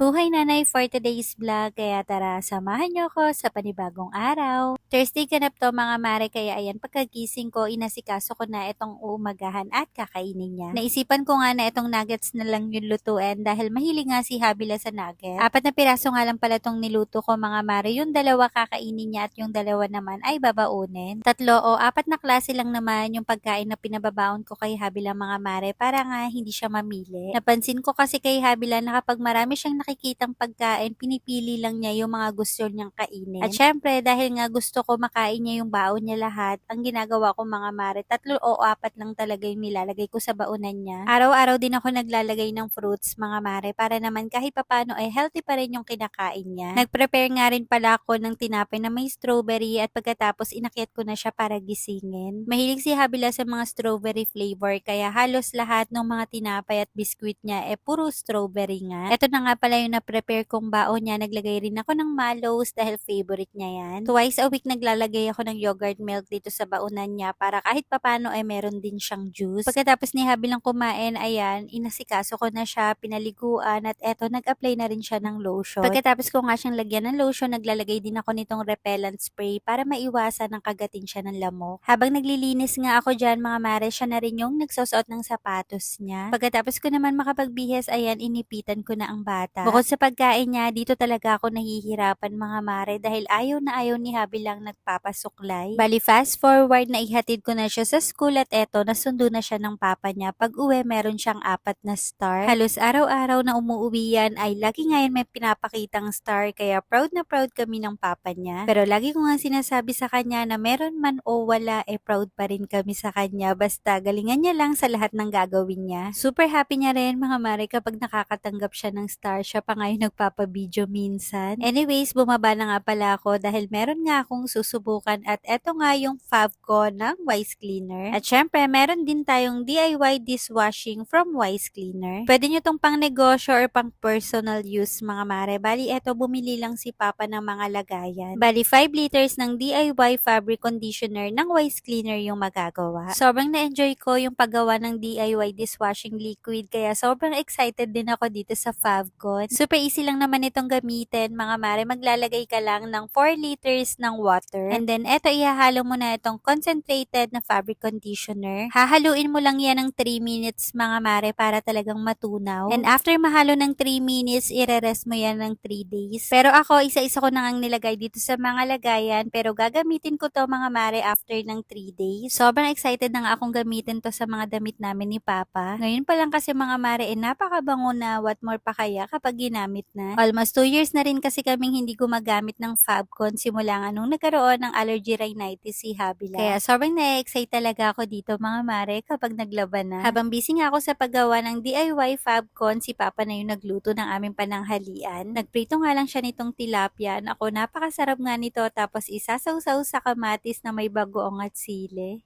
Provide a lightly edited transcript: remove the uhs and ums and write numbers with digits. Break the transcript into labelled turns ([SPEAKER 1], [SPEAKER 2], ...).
[SPEAKER 1] Buhay nanay for today's vlog, kaya tara samahan niyo ako sa panibagong araw. Thursday ganap to mga mare, kaya ayan pagkagising ko inasikaso ko na itong uumagahan at kakainin niya. Naisipan ko nga na itong nuggets na lang yung lutuin dahil mahilig nga si Habila sa nuggets. 4 na piraso nga lang pala itong niluto ko mga mare, yung 2 kakainin niya at yung 2 naman ay babaunin. 3 o 4 na klase lang naman yung pagkain na pinababaon ko kay Habila mga mare para nga hindi siya mamili. Napansin ko kasi kay Habila na kapag marami siyang nakikitang pagkain, pinipili lang niya yung mga gusto niyang kainin. At syempre, dahil nga gusto ko makain niya yung baon niya lahat, ang ginagawa ko mga mare, 3 o 4 lang talaga yung nilalagay ko sa baonan niya. Araw-araw din ako naglalagay ng fruits mga mare para naman kahit papano ay healthy pa rin yung kinakain niya. Nag-prepare nga rin pala ako ng tinapay na may strawberry at pagkatapos inakyat ko na siya para gisingin. Mahilig si Habila sa mga strawberry flavor kaya halos lahat ng mga tinapay at biskwit niya puro strawberry nga. Ito na nga pala yung na-prepare kong baon niya. Naglagay rin ako ng mallows dahil favorite niya yan. Twice a week naglalagay ako ng yogurt milk dito sa baonan niya para kahit papano ay meron din siyang juice. Pagkatapos ni Habilang kumain, ayan, inasikaso ko na siya, pinaliguan at eto, nag-apply na rin siya ng lotion. Pagkatapos ko nga siyang lagyan ng lotion, naglalagay din ako nitong repellent spray para maiwasan ng kagatin siya ng lamok. Habang naglilinis nga ako dyan mga mare, siya na rin yung nagsusuot ng sapatos niya. Pagkatapos ko naman makapagbihis, ayan, inipitan ko na ang bata. Bukod sa pagkain niya, dito talaga ako nahihirapan mga mare dahil ayaw na ayaw ni Habi lang nagpapasuklay. Bali fast forward na ihatid ko na siya sa school at eto, nasundo na siya ng papa niya. Pag uwi, meron siyang 4 na star. Halos araw-araw na umuwi yan ay lagi ngayon may pinapakitang star kaya proud na proud kami ng papa niya. Pero lagi ko nga sinasabi sa kanya na meron man o wala proud pa rin kami sa kanya basta galingan niya lang sa lahat ng gagawin niya. Super happy niya rin mga mare kapag nakakatanggap siya ng star. Siya pa nga yung nagpapabideo minsan. Anyways, bumaba na nga pala ako dahil meron nga akong susubukan at eto nga yung fab ko ng Wise Cleaner. At syempre, meron din tayong DIY dishwashing from Wise Cleaner. Pwede nyo tong pang negosyo or pang personal use mga mare. Bali, eto bumili lang si Papa ng mga lagayan. Bali, 5 liters ng DIY fabric conditioner ng Wise Cleaner yung magagawa. Sobrang na-enjoy ko yung paggawa ng DIY dishwashing liquid kaya sobrang excited din ako dito sa Favcon. Super easy lang naman itong gamitin mga mare. Maglalagay ka lang ng 4 liters ng water. And then eto ihahalo mo na itong concentrated na fabric conditioner. Hahaluin mo lang yan ng 3 minutes mga mare para talagang matunaw. And after mahalo ng 3 minutes, ire-rest mo yan ng 3 days. Pero ako, isa-isa ko nang nilagay dito sa mga lagayan pero gagamitin ko to mga mare after ng 3 days. Sobrang excited na nga akong gamitin to sa mga damit namin ni Papa. Ngayon pa lang kasi mga mare, napakabango na, what more pa kaya kapag ginamit na. Almost 2 years na rin kasi kaming hindi gumagamit ng Fabcon simula nga nung nagkaroon ng allergy rhinitis si Habila. Kaya sobrang na-excite talaga ako dito mga mare kapag naglaban na. Habang busy nga ako sa paggawa ng DIY Fabcon, si Papa na yung nagluto ng aming pananghalian. Nagprito nga lang siya nitong tilapia. Ako, napakasarap nga nito tapos isasawsaw sa kamatis na may bagoong at sili.